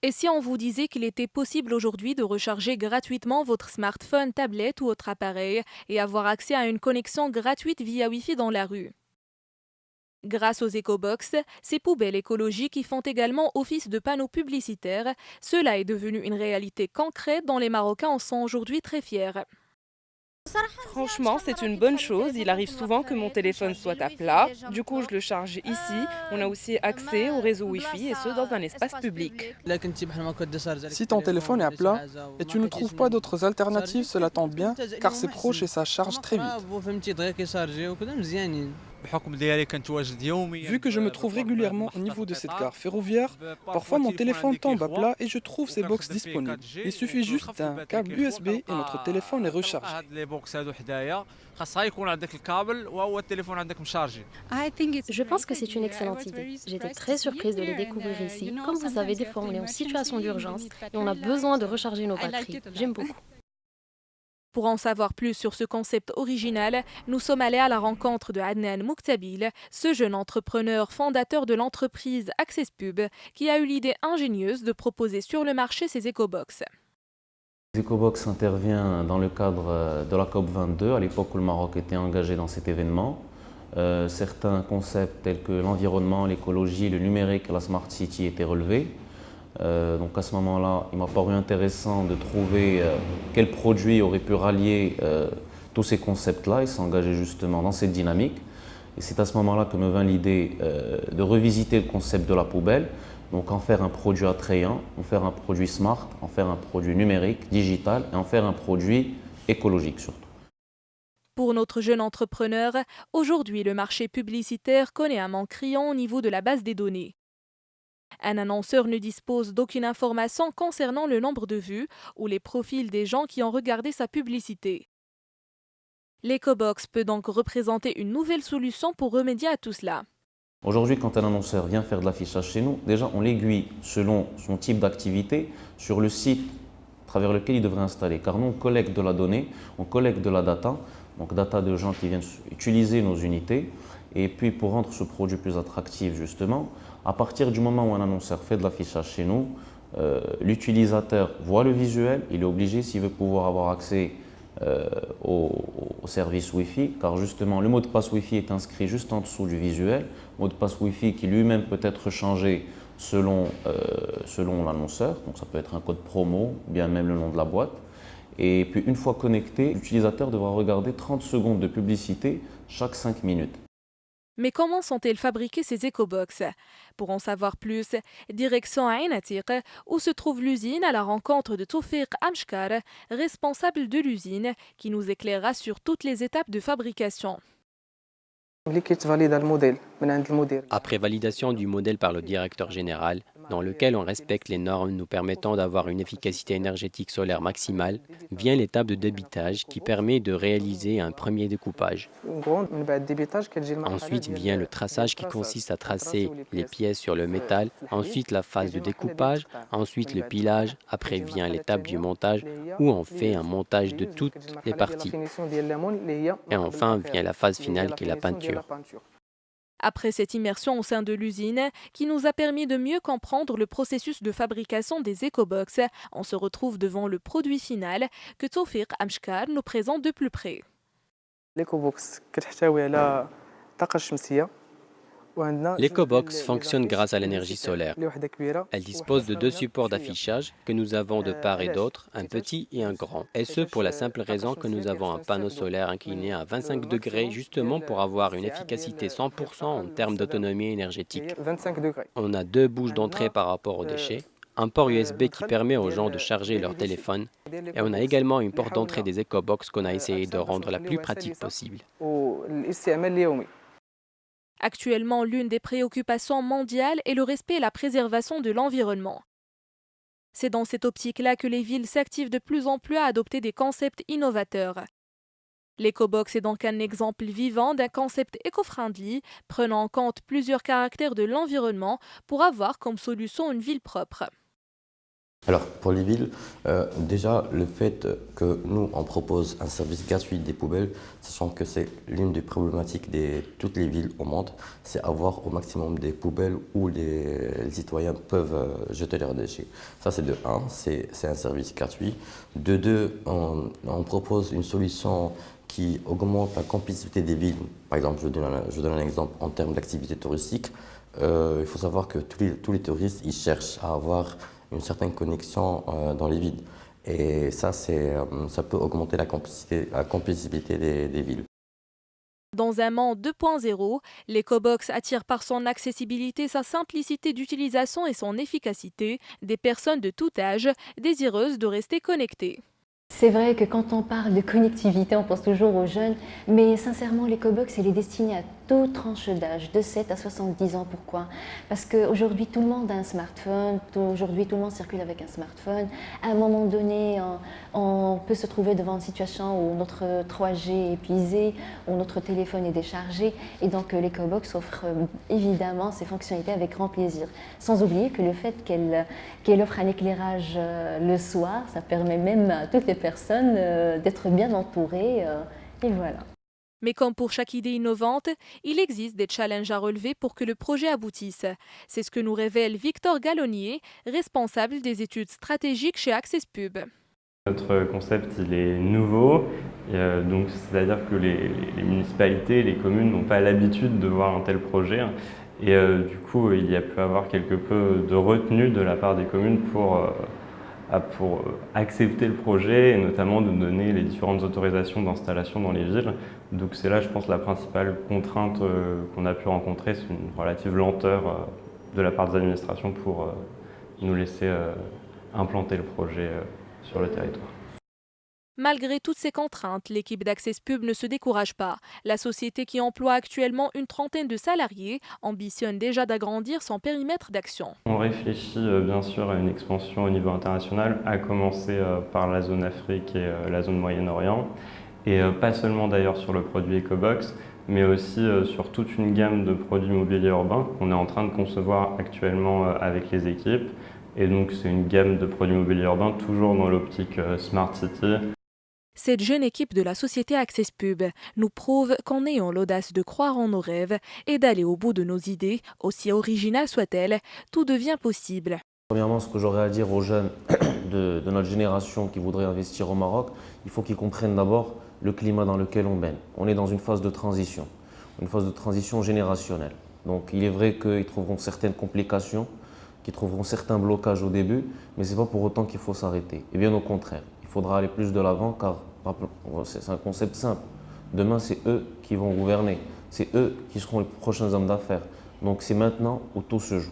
Et si on vous disait qu'il était possible aujourd'hui de recharger gratuitement votre smartphone, tablette ou autre appareil et avoir accès à une connexion gratuite via Wi-Fi dans la rue? Grâce aux écobox, ces poubelles écologiques qui font également office de panneaux publicitaires, cela est devenu une réalité concrète dont les Marocains en sont aujourd'hui très fiers. Franchement, c'est une bonne chose. Il arrive souvent que mon téléphone soit à plat. Du coup, je le charge ici. On a aussi accès au réseau Wi-Fi et ce dans un espace public. Si ton téléphone est à plat et tu ne trouves pas d'autres alternatives, cela tombe bien car c'est proche et ça charge très vite. Vu que je me trouve régulièrement au niveau de cette gare ferroviaire, parfois mon téléphone tombe à plat et je trouve ces box disponibles. Il suffit juste d'un câble USB et notre téléphone est rechargé. Je pense que c'est une excellente idée. J'étais très surprise de les découvrir ici. Comme vous savez, des fois on est en situation d'urgence et on a besoin de recharger nos batteries. J'aime beaucoup. Pour en savoir plus sur ce concept original, nous sommes allés à la rencontre de Adnan Mouktabil, ce jeune entrepreneur fondateur de l'entreprise Access Pub, qui a eu l'idée ingénieuse de proposer sur le marché ces écobox. EcoBox intervient dans le cadre de la COP22, à l'époque où le Maroc était engagé dans cet événement. Certains concepts tels que l'environnement, l'écologie, le numérique et la Smart City étaient relevés. Donc à ce moment-là, il m'a paru intéressant de trouver quel produit aurait pu rallier tous ces concepts-là et s'engager justement dans cette dynamique. Et c'est à ce moment-là que me vint l'idée de revisiter le concept de la poubelle, donc en faire un produit attrayant, en faire un produit smart, en faire un produit numérique, digital et en faire un produit écologique surtout. Pour notre jeune entrepreneur, aujourd'hui le marché publicitaire connaît un manque criant au niveau de la base des données. Un annonceur ne dispose d'aucune information concernant le nombre de vues ou les profils des gens qui ont regardé sa publicité. L'EcoBox peut donc représenter une nouvelle solution pour remédier à tout cela. Aujourd'hui, quand un annonceur vient faire de l'affichage chez nous, déjà on l'aiguille selon son type d'activité sur le site à travers lequel il devrait installer. Car nous, on collecte de la donnée, on collecte de la data, donc data de gens qui viennent utiliser nos unités. Et puis pour rendre ce produit plus attractif justement, à partir du moment où un annonceur fait de l'affichage chez nous, l'utilisateur voit le visuel, il est obligé s'il veut pouvoir avoir accès au service Wi-Fi, car justement le mot de passe Wi-Fi est inscrit juste en dessous du visuel, mot de passe Wi-Fi qui lui-même peut être changé selon l'annonceur, donc ça peut être un code promo, ou bien même le nom de la boîte. Et puis une fois connecté, l'utilisateur devra regarder 30 secondes de publicité chaque 5 minutes. Mais comment sont-elles fabriquées ces écobox? Pour en savoir plus, direction Ain Atiq, où se trouve l'usine à la rencontre de Toufiq Amshkar, responsable de l'usine, qui nous éclairera sur toutes les étapes de fabrication. Après validation du modèle par le directeur général, dans lequel on respecte les normes nous permettant d'avoir une efficacité énergétique solaire maximale, vient l'étape de débitage qui permet de réaliser un premier découpage. Ensuite vient le traçage qui consiste à tracer les pièces sur le métal, ensuite la phase de découpage, ensuite le pilage, après vient l'étape du montage où on fait un montage de toutes les parties. Et enfin vient la phase finale qui est la peinture. Après cette immersion au sein de l'usine, qui nous a permis de mieux comprendre le processus de fabrication des écobox, on se retrouve devant le produit final que Toufiq Amshkar nous présente de plus près. L'EcoBox fonctionne grâce à l'énergie solaire. Elle dispose de deux supports d'affichage que nous avons de part et d'autre, un petit et un grand. Et ce pour la simple raison que nous avons un panneau solaire incliné à 25 degrés justement pour avoir une efficacité 100% en termes d'autonomie énergétique. On a deux bouches d'entrée par rapport aux déchets, un port USB qui permet aux gens de charger leur téléphone et on a également une porte d'entrée des EcoBox qu'on a essayé de rendre la plus pratique possible. Actuellement, l'une des préoccupations mondiales est le respect et la préservation de l'environnement. C'est dans cette optique-là que les villes s'activent de plus en plus à adopter des concepts innovateurs. L'EcoBox est donc un exemple vivant d'un concept éco-friendly, prenant en compte plusieurs caractères de l'environnement pour avoir comme solution une ville propre. Alors, pour les villes, déjà, le fait que nous, on propose un service gratuit des poubelles, sachant que c'est l'une des problématiques de toutes les villes au monde, c'est avoir au maximum des poubelles où les citoyens peuvent jeter leurs déchets. Ça, c'est de un, c'est un service gratuit. De deux, on propose une solution qui augmente la compétitivité des villes. Par exemple, je donne un exemple en termes d'activité touristique. Il faut savoir que tous les touristes, ils cherchent à avoir une certaine connexion dans les villes. Et ça, ça peut augmenter la compétitivité des villes. Dans un monde 2.0, l'EcoBox attire par son accessibilité, sa simplicité d'utilisation et son efficacité des personnes de tout âge désireuses de rester connectées. C'est vrai que quand on parle de connectivité, on pense toujours aux jeunes, mais sincèrement, l'EcoBox, elle est destinée à toute tranche d'âge, de 7 à 70 ans. Pourquoi? Parce qu'aujourd'hui, tout le monde a un smartphone, aujourd'hui, tout le monde circule avec un smartphone. À un moment donné, on peut se trouver devant une situation où notre 3G est épuisé, où notre téléphone est déchargé, et donc l'EcoBox offre évidemment ces fonctionnalités avec grand plaisir. Sans oublier que le fait qu'elle offre un éclairage le soir, ça permet même à toutes les personnes d'être bien entourées, et voilà. Mais comme pour chaque idée innovante, il existe des challenges à relever pour que le projet aboutisse. C'est ce que nous révèle Victor Gallonnier, responsable des études stratégiques chez AccessPub. Notre concept, il est nouveau, donc c'est-à-dire que les municipalités, les communes n'ont pas l'habitude de voir un tel projet. Et du coup, il y a pu avoir quelque peu de retenue de la part des communes pour accepter le projet et notamment de donner les différentes autorisations d'installation dans les villes. Donc c'est là, je pense, la principale contrainte qu'on a pu rencontrer, c'est une relative lenteur de la part des administrations pour nous laisser implanter le projet sur le territoire. Malgré toutes ces contraintes, l'équipe d'AccessPub ne se décourage pas. La société qui emploie actuellement une trentaine de salariés ambitionne déjà d'agrandir son périmètre d'action. On réfléchit bien sûr à une expansion au niveau international, à commencer par la zone Afrique et la zone Moyen-Orient. Et pas seulement d'ailleurs sur le produit EcoBox, mais aussi sur toute une gamme de produits mobiliers urbains qu'on est en train de concevoir actuellement avec les équipes. Et donc c'est une gamme de produits mobiliers urbains toujours dans l'optique Smart City. Cette jeune équipe de la société AccessPub nous prouve qu'en ayant l'audace de croire en nos rêves et d'aller au bout de nos idées, aussi originales soient-elles, tout devient possible. Premièrement, ce que j'aurais à dire aux jeunes de notre génération qui voudraient investir au Maroc, il faut qu'ils comprennent d'abord le climat dans lequel on baigne. On est dans une phase de transition générationnelle. Donc il est vrai qu'ils trouveront certaines complications, qu'ils trouveront certains blocages au début, mais ce n'est pas pour autant qu'il faut s'arrêter. Et bien au contraire, il faudra aller plus de l'avant car c'est un concept simple. Demain, c'est eux qui vont gouverner, c'est eux qui seront les prochains hommes d'affaires. Donc c'est maintenant où tout se joue.